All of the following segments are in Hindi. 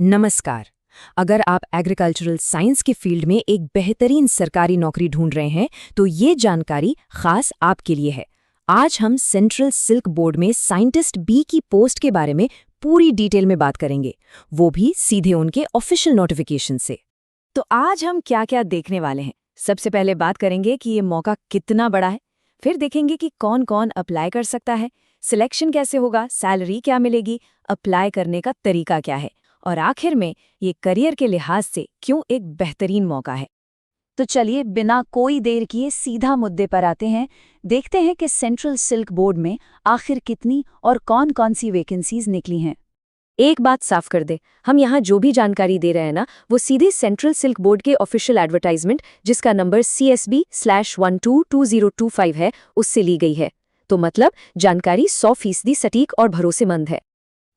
नमस्कार। अगर आप एग्रीकल्चरल साइंस के फील्ड में एक बेहतरीन सरकारी नौकरी ढूंढ रहे हैं तो ये जानकारी खास आपके लिए है। आज हम सेंट्रल सिल्क बोर्ड में साइंटिस्ट बी की पोस्ट के बारे में पूरी डिटेल में बात करेंगे, वो भी सीधे उनके ऑफिशियल नोटिफिकेशन से। तो आज हम क्या-क्या देखने वाले हैं। सबसे पहले बात करेंगे कि ये मौका कितना बड़ा है, फिर देखेंगे कि कौन-कौन अप्लाई कर सकता है, सिलेक्शन कैसे होगा, सैलरी क्या मिलेगी, अप्लाई करने का तरीका क्या है, और आखिर में ये करियर के लिहाज से क्यों एक बेहतरीन मौका है। तो चलिए बिना कोई देर किए सीधा मुद्दे पर आते हैं। देखते हैं कि सेंट्रल सिल्क बोर्ड में आखिर कितनी और कौन-कौन सी वैकेंसीज निकली हैं। एक बात साफ कर दे, हम यहाँ जो भी जानकारी दे रहे हैं ना, वो सीधे सेंट्रल सिल्क बोर्ड के ऑफिशियल एडवर्टाइजमेंट, जिसका नंबर CSB/122025 है, उससे ली गई है। तो मतलब जानकारी 100% सटीक और भरोसेमंद है।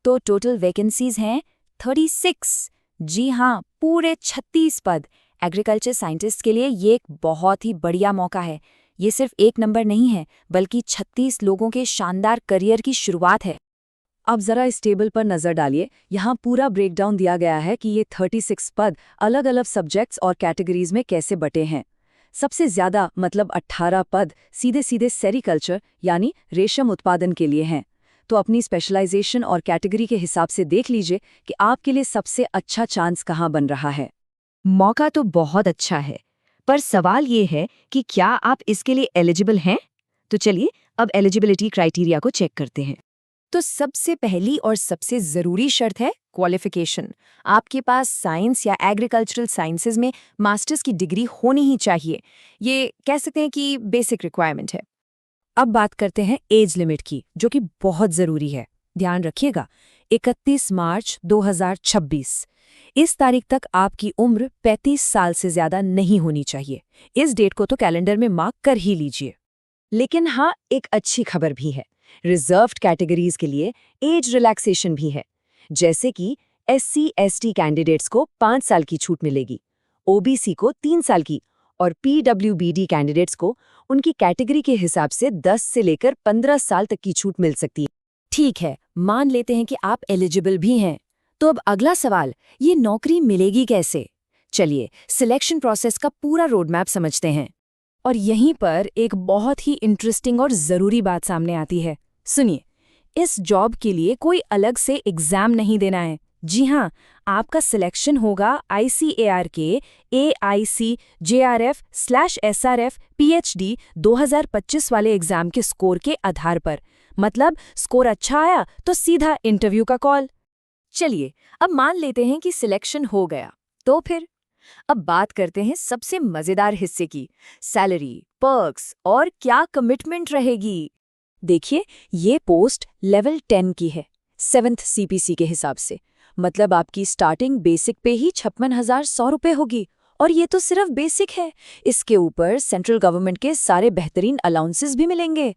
तो टोटल वैकेंसीज हैं 36। जी हाँ, पूरे 36 पद। एग्रीकल्चर साइंटिस्ट के लिए ये एक बहुत ही बढ़िया मौका है। ये सिर्फ एक नंबर नहीं है, बल्कि 36 लोगों के शानदार करियर की शुरुआत है। अब जरा इस टेबल पर नजर डालिए। यहाँ पूरा ब्रेकडाउन दिया गया है कि ये 36 पद अलग अलग सब्जेक्ट्स और कैटेगरीज में कैसे बटे हैं। सबसे ज्यादा मतलब 18 पद सीधे सीधे सेरिकल्चर यानी रेशम उत्पादन के लिए हैं। तो अपनी स्पेशलाइजेशन और कैटेगरी के हिसाब से देख लीजिए कि आपके लिए सबसे अच्छा चांस कहाँ बन रहा है। मौका तो बहुत अच्छा है, पर सवाल ये है कि क्या आप इसके लिए एलिजिबल हैं? तो चलिए अब एलिजिबिलिटी क्राइटेरिया को चेक करते हैं। तो सबसे पहली और सबसे ज़रूरी शर्त है क्वालिफिकेशन। आपके पास साइंस या एग्रीकल्चरल साइंसेज में मास्टर्स की डिग्री होनी ही चाहिए। ये कह सकते हैं कि बेसिक रिक्वायरमेंट है। अब बात करते हैं एज लिमिट की, जो कि बहुत ज़रूरी है। ध्यान रखिएगा, 31 मार्च 2026। इस तारीख तक आपकी उम्र 35 साल से ज़्यादा नहीं होनी चाहिए। इस डेट को तो कैलेंडर में मार्क कर ही लीजिए। लेकिन हाँ, एक अच्छी खबर भी है। रिजर्व्ड कैटेगरीज के लिए एज रिलैक्सेशन भी है। जैसे कि SC/ST कैंडिडेट्स को 5 साल की छूट मिलेगी, OBC को 3 साल की, और PWBD कैंडिडेट्स को उनकी कैटेगरी के हिसाब से 10 से लेकर 15 साल तक की छूट मिल सकती है। ठीक है, मान लेते हैं कि आप एलिजिबल भी हैं। तो अब अगला सवाल, ये नौकरी मिलेगी कैसे? चलिए सिलेक्शन प्रोसेस का पूरा रोड मैप समझते हैं। और यहीं पर एक बहुत ही इंटरेस्टिंग और ज़रूरी बात सामने आती है। सुनिए, इस जॉब के लिए कोई अलग से एग्ज़ाम नहीं देना है। जी हाँ, आपका सिलेक्शन होगा ICAR के AICJRF/SRF PhD 2025 वाले एग्ज़ाम के स्कोर के आधार पर। मतलब स्कोर अच्छा आया तो सीधा इंटरव्यू का कॉल। चलिए अब मान लेते हैं कि सिलेक्शन हो गया, तो फिर अब बात करते हैं सबसे मजेदार हिस्से की, सैलरी, पर्क्स और क्या कमिटमेंट रहेगी। देखिए, ये पोस्ट लेवल 10 की है, 7th CPC के हिसाब से। मतलब आपकी स्टार्टिंग बेसिक पे ही 56,100 रुपये होगी। और ये तो सिर्फ बेसिक है, इसके ऊपर सेंट्रल गवर्नमेंट के सारे बेहतरीन अलाउंसेस भी मिलेंगे।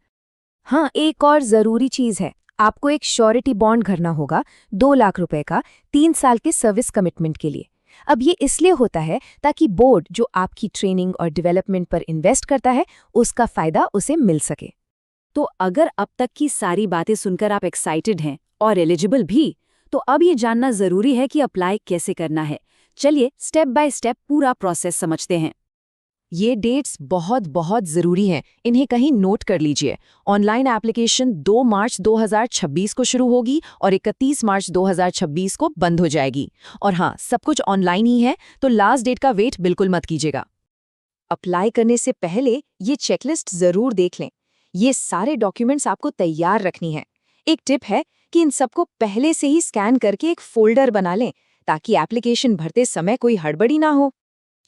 हाँ, एक और ज़रूरी चीज़ है, आपको एक श्योरिटी बॉन्ड भरना होगा 2 लाख रुपए का, 3 साल के सर्विस कमिटमेंट के लिए। अब ये इसलिए होता है ताकि बोर्ड जो आपकी ट्रेनिंग और डेवलपमेंट पर इन्वेस्ट करता है, उसका फ़ायदा उसे मिल सके। तो अगर अब तक की सारी बातें सुनकर आप एक्साइटेड हैं और एलिजिबल भी, तो अब ये जानना ज़रूरी है कि अप्लाई कैसे करना है। चलिए स्टेप बाय स्टेप पूरा प्रोसेस समझते हैं। ये डेट्स बहुत बहुत ज़रूरी हैं, इन्हें कहीं नोट कर लीजिए। ऑनलाइन एप्लीकेशन 2 मार्च 2026 को शुरू होगी और 31 मार्च 2026 को बंद हो जाएगी। और हाँ, सब कुछ ऑनलाइन ही है, तो लास्ट डेट का वेट बिल्कुल मत कीजिएगा। अप्लाई करने से पहले ये चेकलिस्ट ज़रूर देख लें। ये सारे डॉक्यूमेंट्स आपको तैयार रखनी है। एक टिप है कि इन सबको पहले से ही स्कैन करके एक फोल्डर बना लें, ताकि एप्लीकेशन भरते समय कोई हड़बड़ी ना हो।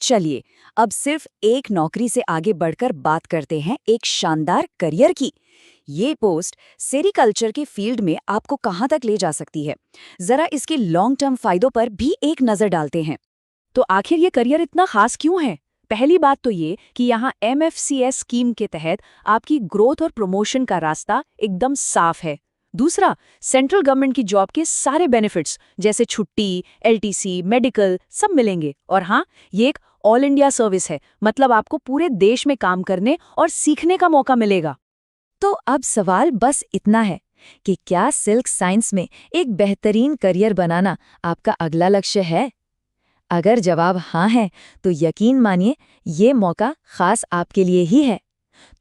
चलिए अब सिर्फ एक नौकरी से आगे बढ़कर बात करते हैं एक शानदार करियर की। ये पोस्ट सेरिकल्चर के फील्ड में आपको कहां तक ले जा सकती है, जरा इसके लॉन्ग टर्म फायदों पर भी एक नजर डालते हैं। तो आखिर ये करियर इतना खास क्यों है? पहली बात तो ये कि यहाँ MFCS स्कीम के तहत आपकी ग्रोथ और प्रमोशन का रास्ता एकदम साफ है। दूसरा, सेंट्रल गवर्नमेंट की जॉब के सारे बेनिफिट्स जैसे छुट्टी, LTC, मेडिकल सब मिलेंगे। और हाँ, ये एक ऑल इंडिया सर्विस है, मतलब आपको पूरे देश में काम करने और सीखने का मौका मिलेगा। तो अब सवाल बस इतना है कि क्या सिल्क साइंस में एक बेहतरीन करियर बनाना आपका अगला लक्ष्य है। अगर जवाब हाँ है, तो यकीन मानिए ये मौका खास आपके लिए ही है।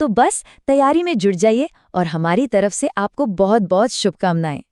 तो बस तैयारी में जुट जाइए और हमारी तरफ से आपको बहुत बहुत शुभकामनाएं।